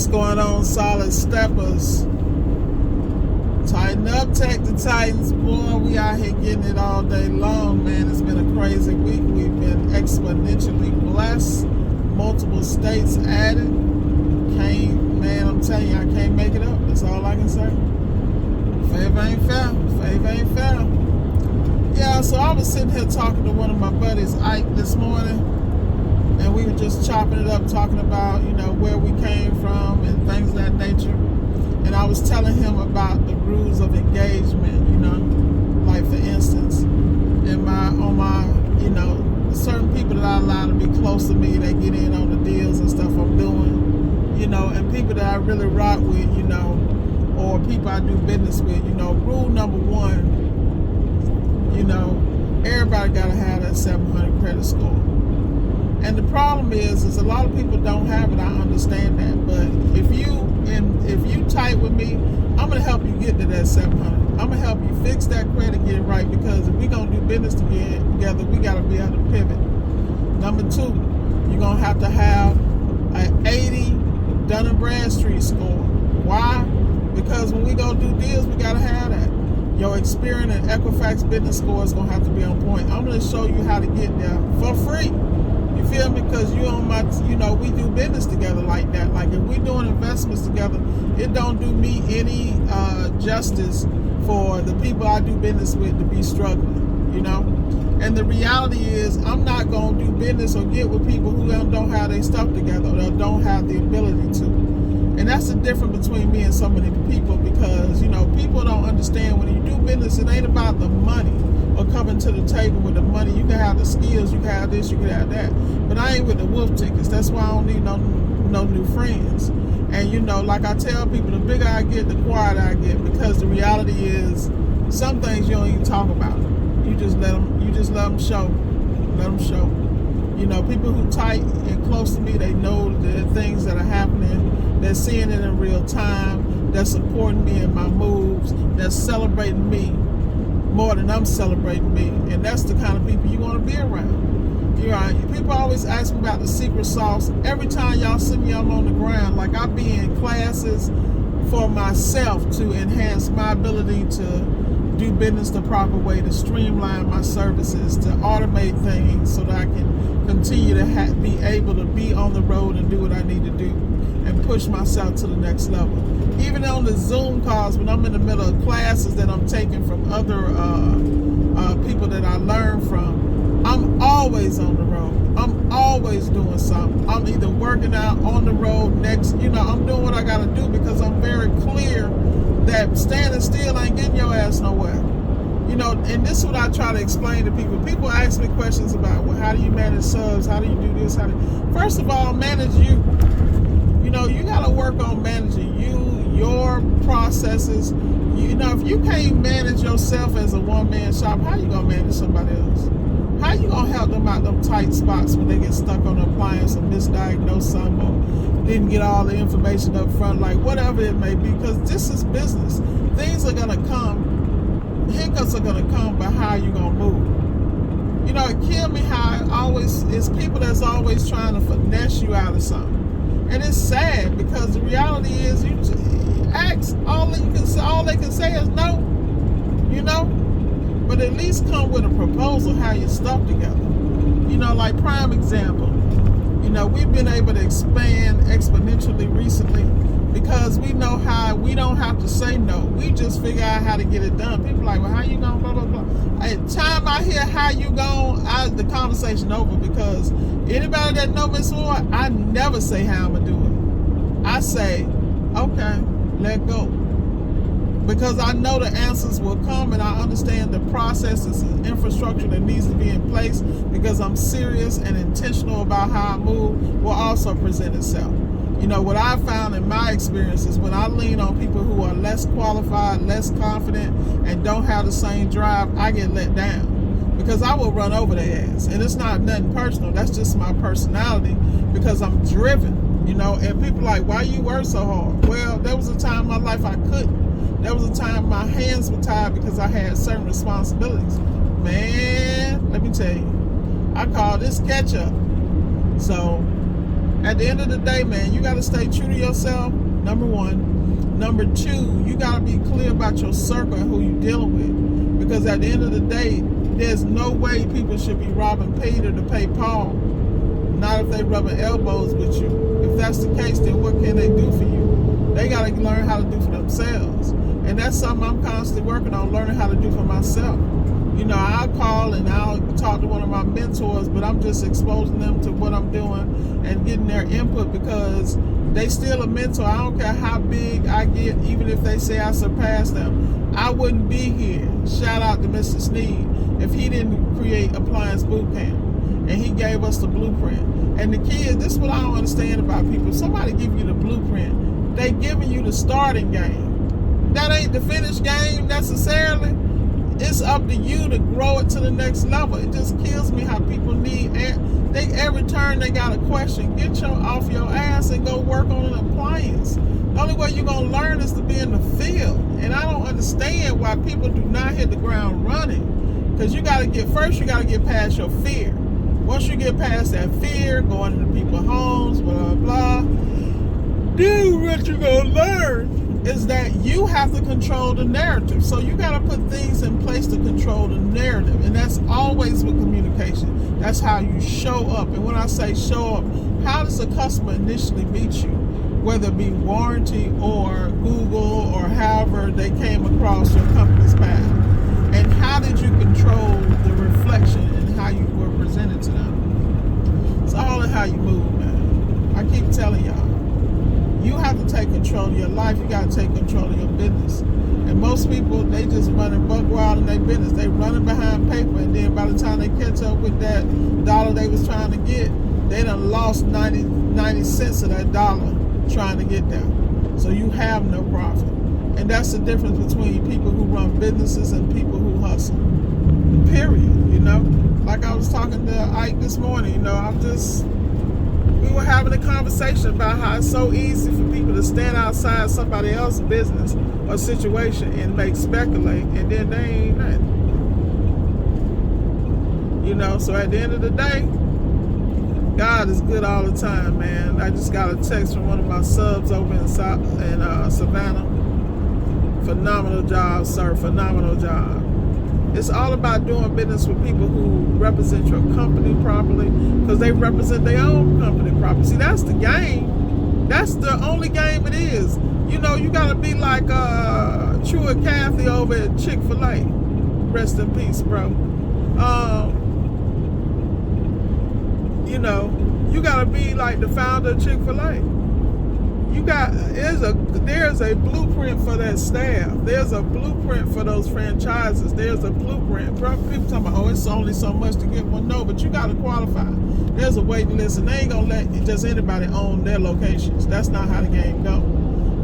What's going on, solid steppers? Tighten up, take the Titans. Boy, we out here getting it all day long, man. It's been a crazy week. We've been exponentially blessed. Multiple states added. Man, I'm telling you, I can't make it up. That's all I can say. Favor ain't fair. Favor ain't fair. Yeah, so I was sitting here talking to one of my buddies, Ike, this morning, and we were just chopping it up, talking about, where we came from and things of that nature. And I was telling him about the rules of engagement, like for instance, certain people that I allow to be close to me, they get in on the deals and stuff I'm doing, and people that I really rock with, or people I do business with, rule number one, everybody gotta have that 700 credit score. And the problem is a lot of people don't have it. I understand that, but if you tight with me, I'm gonna help you get to that 700. I'm gonna help you fix that credit, get it right, because if we're gonna do business together, we gotta be able to pivot. Number two, you're gonna have to have an 80 Dun & Bradstreet score. Why? Because when we go do deals, we gotta have that. Your Experian and Equifax business score is gonna have to be on point. I'm gonna show you how to get there for free. You feel me? Because you on my, we do business together like that. Like if we doing investments together, it don't do me any justice for the people I do business with to be struggling, And the reality is, I'm not gonna do business or get with people who don't have their stuff together or don't have the ability to. And that's the difference between me and so many people, because, people don't understand when you do business, it ain't about the money or coming to the table with the money. You can have the skills, you can have this, you can have that. But I ain't with the wolf tickets. That's why I don't need no new friends. And, like I tell people, the bigger I get, the quieter I get, because the reality is some things you don't even talk about. You just let them show. Let them show. People who tight and close to me, they know the things that are happening. They're seeing it in real time. They're supporting me in my moves. They're celebrating me more than I'm celebrating me. And that's the kind of people you want to be around. People always ask me about the secret sauce. Every time y'all see me, I'm on the ground. Like I be in classes for myself to enhance my ability to do business the proper way, to streamline my services, to automate things so that I can continue to be able to be on the road and do what I need to do and push myself to the next level. Even on the Zoom calls, when I'm in the middle of classes that I'm taking from other people that I learn from, I'm always on the road. I'm always doing something. I'm either working out, on the road, next, I'm doing what I got to do, because I'm very clear that standing still ain't getting your ass nowhere. And this is what I try to explain to people. People ask me questions about, well, how do you manage subs? How do you do this? First of all, manage you. You got to work on managing you, your processes. If you can't manage yourself as a one-man shop, how you going to manage somebody else? How you going to help them out them tight spots when they get stuck on the appliance or misdiagnosed something or didn't get all the information up front, like whatever it may be, because this is business. Things are going to come, hiccups are going to come, but how you going to move? It kills me how it's people that's always trying to finesse you out of something. And it's sad, because the reality is you just ask, all they can say is no, but at least come with a proposal how you stuff together. Like prime example, we've been able to expand exponentially recently because we know how we don't have to say no. We just figure out how to get it done. People are like, well, how you going, blah, blah, blah. Time I hear how you going, the conversation over, because anybody that know Miss Ward, I never say how I'm going to do it. I say, okay, let go. Because I know the answers will come, and I understand the processes and infrastructure that needs to be in place, because I'm serious and intentional about how I move will also present itself. What I found in my experience is when I lean on people who are less qualified, less confident, and don't have the same drive, I get let down, because I will run over their ass. And it's not nothing personal. That's just my personality, because I'm driven, and people are like, why you work so hard? Well, there was a time in my life I couldn't. There was a time my hands were tired because I had certain responsibilities. Man, let me tell you, I call this catch up. So At the end of the day, man, you got to stay true to yourself, number one. Number two, you got to be clear about your circle and who you're dealing with. Because at the end of the day, there's no way people should be robbing Peter to pay Paul. Not if they rubbing elbows with you. If that's the case, then what can they do for you? They got to learn how to do for themselves. And that's something I'm constantly working on, learning how to do for myself. You know, I'll call and I'll talk to one of my mentors, but I'm just exposing them to what I'm doing and getting their input, because they still a mentor. I don't care how big I get, even if they say I surpassed them. I wouldn't be here. Shout out to Mr. Sneed if he didn't create Appliance Bootcamp. And he gave us the blueprint. And the kids, this is what I don't understand about people. If somebody give you the blueprint, they giving you the starting game. That ain't the finished game necessarily. It's up to you to grow it to the next level. It just kills me how people need, every turn they got a question. Get off your ass and go work on an appliance. The only way you're going to learn is to be in the field. And I don't understand why people do not hit the ground running. Because you got to get past your fear. Once you get past that fear, going into people's homes, blah, blah, then what you're going to learn is that you have to control the narrative. So you got to put things in place to control the narrative. And that's always with communication. That's how you show up. And when I say show up, how does a customer initially meet you? Whether it be warranty or Google or however they came across your company's path. And how did you control the reflection and how you were presented to them? It's all in how you move, man. I keep telling y'all, you have to take control of your life. You got to take control of your business. And most people, they just running buck wild in their business. They running behind paper, and then by the time they catch up with that dollar they was trying to get, they done lost 90 cents of that dollar trying to get there. So you have no profit. And that's the difference between people who run businesses and people who hustle. Period. You know? Like I was talking to Ike this morning, you know, we were having a conversation about how it's so easy for people to stand outside somebody else's business or situation and speculate, and then they ain't nothing. You know, so at the end of the day, God is good all the time, man. I just got a text from one of my subs over in Savannah. Phenomenal job, sir. Phenomenal job. It's all about doing business with people who represent your company properly, because they represent their own company properly. See, that's the game. That's the only game it is. You know, you got to be like True and Kathy over at Chick-fil-A. Rest in peace, bro. You know, you got to be like the founder of Chick-fil-A. There's a blueprint for that staff. There's a blueprint for those franchises. There's a blueprint. People talking about, oh, it's only so much to get one. No, but you got to qualify. There's a waiting list, and they ain't going to let just anybody own their locations. That's not how the game goes,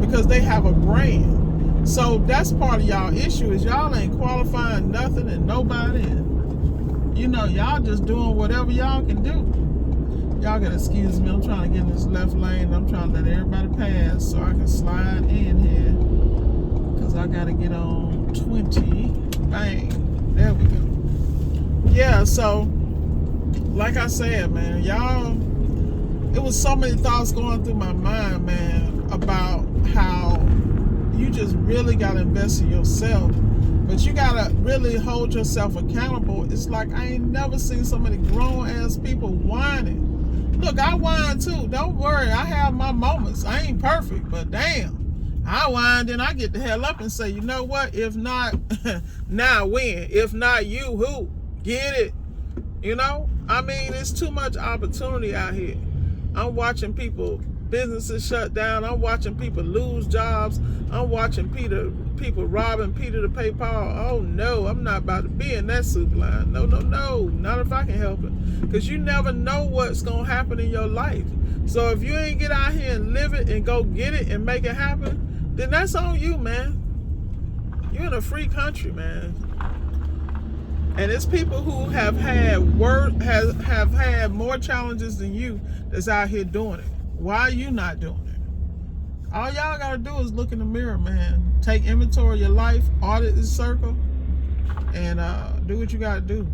because they have a brand. So that's part of y'all issue, is y'all ain't qualifying nothing and nobody. And, you know, y'all just doing whatever y'all can do. Y'all gotta excuse me, I'm trying to get in this left lane. I'm trying to let everybody pass so I can slide in here, because I gotta get on 20. Bang. There we go. Yeah, so like I said, man, y'all, it was so many thoughts going through my mind, man, about how you just really gotta invest in yourself, but you gotta really hold yourself accountable. It's like I ain't never seen so many grown ass people whining. Look, I whine too. Don't worry. I have my moments. I ain't perfect, but damn. I whine, then I get the hell up and say, you know what? If not, now when? If not you, who? Get it? You know? I mean, it's too much opportunity out here. I'm watching businesses shut down. I'm watching people lose jobs. I'm watching people robbing Peter to pay Paul. Oh no, I'm not about to be in that soup line. No, not if I can help it. Because you never know what's going to happen in your life. So if you ain't get out here and live it and go get it and make it happen, then that's on you, man. You're in a free country, man. And it's people who have had more challenges than you that's out here doing it. Why are you not doing it? All y'all gotta do is look in the mirror, man. Take inventory of your life, audit the circle, and do what you gotta do.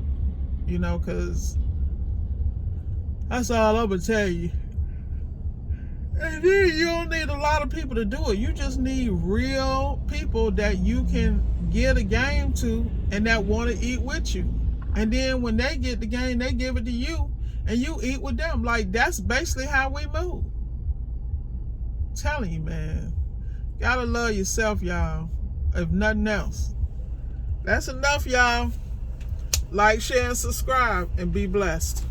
You know, because that's all I'm gonna tell you. And then you don't need a lot of people to do it. You just need real people that you can get a game to and that want to eat with you. And then when they get the game, they give it to you and you eat with them. Like, that's basically how we move. I'm telling you, man. Gotta love yourself, y'all. If nothing else. That's enough, y'all. Like, share, and subscribe, and be blessed.